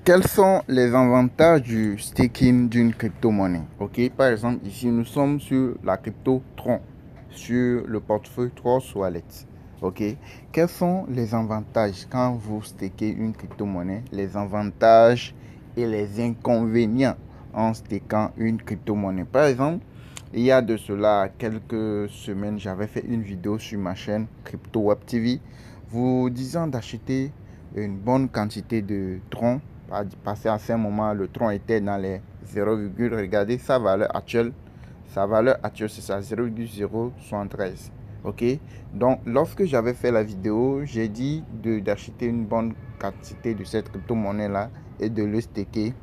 Quels sont les avantages du staking d'une crypto-monnaie? Ok, par exemple, ici nous sommes sur la crypto Tron, sur le portefeuille Trust Wallet. Ok, quels sont les avantages quand vous stakez une crypto-monnaie? Les avantages et les inconvénients en stakant une crypto-monnaie. Par exemple, il y a de cela quelques semaines, j'avais fait une vidéo sur ma chaîne Crypto Web TV vous disant d'acheter une bonne quantité de Tron. Parce qu'à ce moment, le Tron était dans les 0, regardez sa valeur actuelle. Sa valeur actuelle, c'est ça, 0,073. Ok, donc lorsque j'avais fait la vidéo, j'ai dit d'acheter une bonne quantité de cette crypto-monnaie là et de le staker.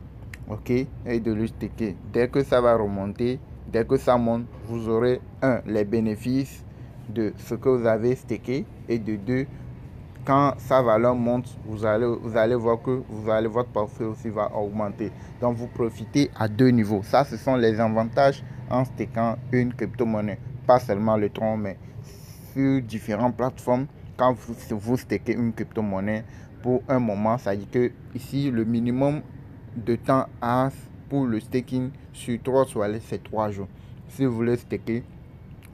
Ok, et de le staker. Dès que ça va remonter, dès que ça monte, vous aurez les bénéfices de ce que vous avez staké, et de deux, quand sa valeur monte, vous allez voir que votre portefeuille aussi va augmenter. Donc vous profitez à deux niveaux. Ça, ce sont les avantages en stakant une crypto-monnaie. Pas seulement le Tron, mais sur différentes plateformes. Quand vous stakez une crypto-monnaie pour un moment, ça dit que ici, le minimum de temps pour le staking sur 3 Wallet, c'est 3 jours. Si vous voulez staker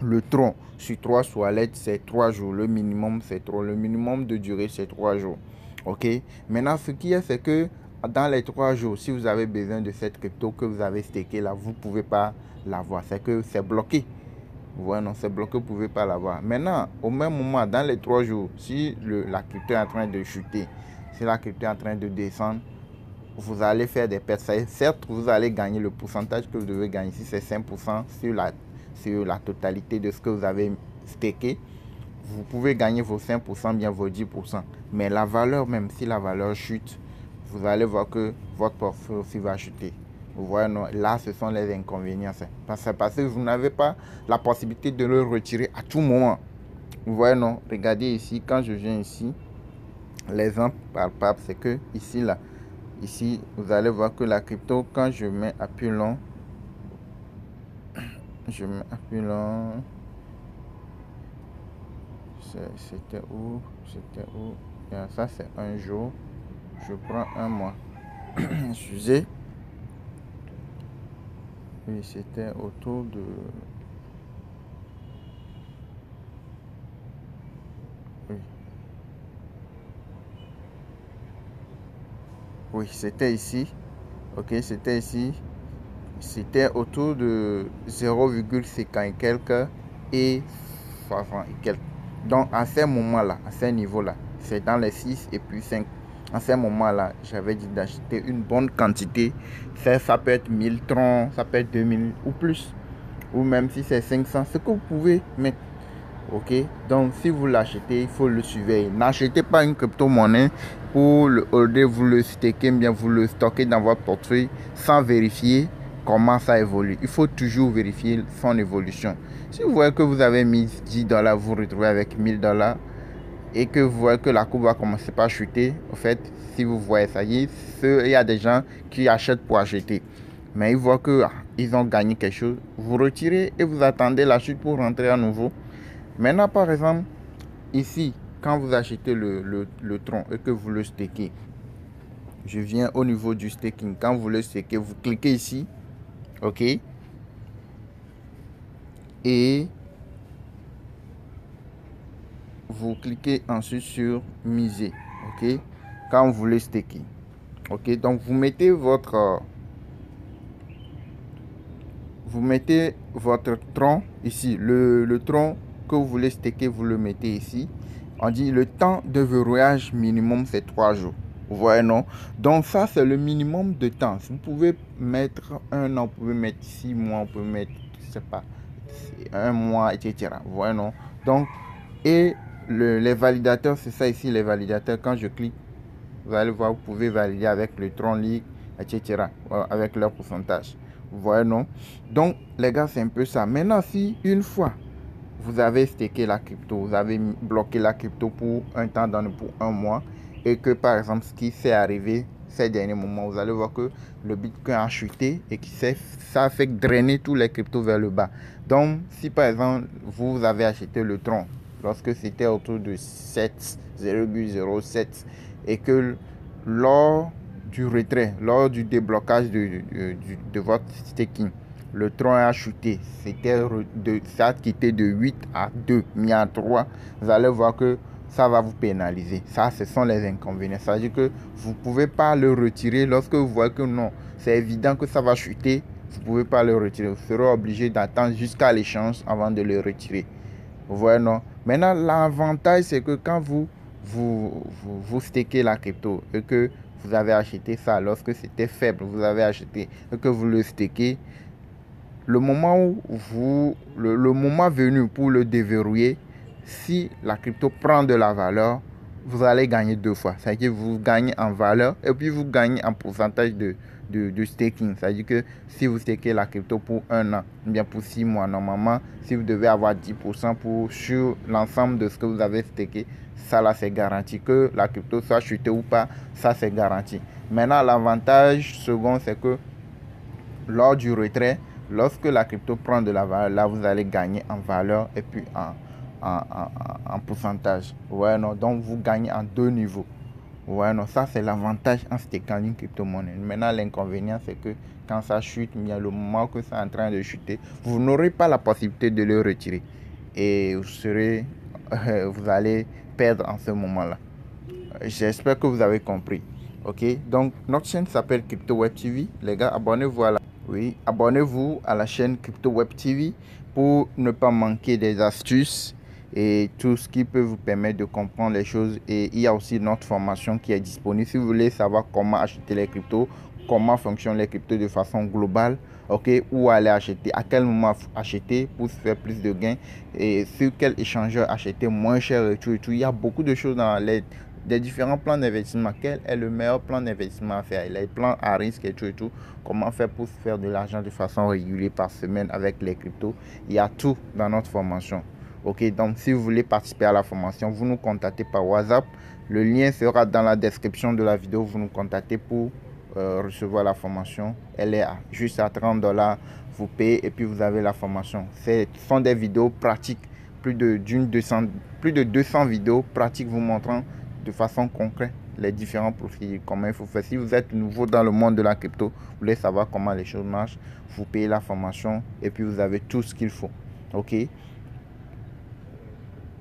le Tron sur 3 Wallet, c'est 3 jours. Le minimum, c'est 3. Le minimum de durée, c'est 3 jours. Ok. Maintenant, ce qui est, c'est que dans les 3 jours, si vous avez besoin de cette crypto que vous avez staké là, vous ne pouvez pas l'avoir. C'est que c'est bloqué. Voilà, non, c'est bloqué, vous ne pouvez pas l'avoir. Maintenant, au même moment, dans les 3 jours, si la crypto est en train de chuter, si la crypto est en train de descendre, vous allez faire des pertes. Certes, vous allez gagner le pourcentage que vous devez gagner. Si c'est 5% sur la totalité de ce que vous avez staké, vous pouvez gagner vos 5%, bien vos 10%. Mais la valeur, même si la valeur chute, vous allez voir que votre portefeuille aussi va chuter. Vous voyez, non, là, ce sont les inconvénients. Parce que vous n'avez pas la possibilité de le retirer à tout moment. Vous voyez, non, regardez ici, quand je viens ici, l'exemple palpable, c'est que ici, là, ici, vous allez voir que la crypto, quand je mets appui long, c'était où? Ça, c'est un jour. Je prends un mois. Excusez. Oui, c'était autour de... Oui, oui, c'était ici. Ok, c'était ici. C'était autour de 0,50 et quelques et 60 et quelques. Donc, à ce moment-là, à ce niveau-là, c'est dans les 6 et puis 5. À ce moment-là, j'avais dit d'acheter une bonne quantité. Ça peut être 1000 troncs, ça peut être 2000 ou plus. Ou même si c'est 500, ce que vous pouvez mettre. Ok, donc si vous l'achetez, il faut le surveiller. N'achetez pas une crypto-monnaie pour le holder, vous le stakez, bien vous le stockez dans votre portefeuille sans vérifier comment ça évolue. Il faut toujours vérifier son évolution. Si vous voyez que vous avez mis 10 dollars, vous vous retrouvez avec 1000 dollars et que vous voyez que la courbe va commencer par chuter, en fait, si vous voyez ça, il y a des gens qui achètent pour acheter. Mais ils voient qu'ils ont gagné quelque chose, vous retirez et vous attendez la chute pour rentrer à nouveau. Maintenant, par exemple, ici, quand vous achetez le tronc et que vous le stakez, je viens au niveau du staking. Quand vous le stakez, vous cliquez ici, ok, et vous cliquez ensuite sur miser, ok, quand vous le stakez, ok. Donc vous mettez votre tronc ici, le tronc que vous voulez staker, vous le mettez ici. On dit le temps de verrouillage minimum, c'est 3 jours. Vous voyez, non? Donc ça, c'est le minimum de temps. Vous pouvez mettre un an, vous pouvez mettre 6 mois, vous pouvez mettre, je sais pas, un mois, etc. Vous voyez, non? Donc, et les validateurs, c'est ça ici, les validateurs. Quand je clique, vous allez voir, vous pouvez valider avec le Tron League, etc. Avec leur pourcentage. Vous voyez, non? Donc, les gars, c'est un peu ça. Maintenant, si une fois vous avez staké la crypto, vous avez bloqué la crypto pour un temps donné, pour un mois, et que par exemple, ce qui s'est arrivé ces derniers moments, vous allez voir que le Bitcoin a chuté et que ça a fait drainer tous les cryptos vers le bas. Donc, si par exemple, vous avez acheté le Tron lorsque c'était autour de 7, 0,07 et que lors du retrait, lors du déblocage de votre staking, le tron a chuté, ça a quitté de 8 à 2, mis à 3, vous allez voir que ça va vous pénaliser. Ça, ce sont les inconvénients. Ça veut dire que vous ne pouvez pas le retirer lorsque vous voyez que non, c'est évident que ça va chuter. Vous ne pouvez pas le retirer. Vous serez obligé d'attendre jusqu'à l'échange avant de le retirer. Vous voyez, non? Maintenant, l'avantage, c'est que quand vous stakez la crypto et que vous avez acheté ça lorsque c'était faible, vous avez acheté et que vous le stakez, le moment où le moment venu pour le déverrouiller, si la crypto prend de la valeur, vous allez gagner deux fois. C'est-à-dire que vous gagnez en valeur et puis vous gagnez en pourcentage de staking. C'est-à-dire que si vous stakez la crypto pour 1 an, bien pour 6 mois, normalement, si vous devez avoir 10% sur l'ensemble de ce que vous avez staké, ça là c'est garanti. Que la crypto soit chutée ou pas, ça c'est garanti. Maintenant, l'avantage second, c'est que lors du retrait, lorsque la crypto prend de la valeur, là vous allez gagner en valeur et puis en pourcentage. Ouais, non, donc vous gagnez en deux niveaux. Ouais, non, ça c'est l'avantage en stakant une crypto-monnaie. Maintenant, l'inconvénient c'est que quand ça chute, il y a le moment que c'est en train de chuter, vous n'aurez pas la possibilité de le retirer. Et vous allez perdre en ce moment-là. J'espère que vous avez compris. Ok, donc notre chaîne s'appelle Crypto Web TV. Les gars, abonnez-vous à la chaîne Crypto Web TV pour ne pas manquer des astuces et tout ce qui peut vous permettre de comprendre les choses. Et il y a aussi notre formation qui est disponible si vous voulez savoir comment acheter les cryptos, comment fonctionnent les cryptos de façon globale, ok, où aller acheter, à quel moment acheter pour se faire plus de gains et sur quel échangeur acheter moins cher et tout. Il y a beaucoup de choses dans des différents plans d'investissement. Quel est le meilleur plan d'investissement à faire, les plans à risque et tout, comment faire pour se faire de l'argent de façon régulière par semaine avec les cryptos. Il y a tout dans notre formation. Ok, donc si vous voulez participer à la formation, vous nous contactez par WhatsApp. Le lien sera dans la description de la vidéo. Vous nous contactez pour recevoir la formation. Elle est juste à $30. Vous payez et puis vous avez la formation. Ce sont des vidéos pratiques, plus de 200 vidéos pratiques vous montrant de façon concrète les différents profils, comment il faut faire. Si vous êtes nouveau dans le monde de la crypto, vous voulez savoir comment les choses marchent, vous payez la formation et puis vous avez tout ce qu'il faut. Ok,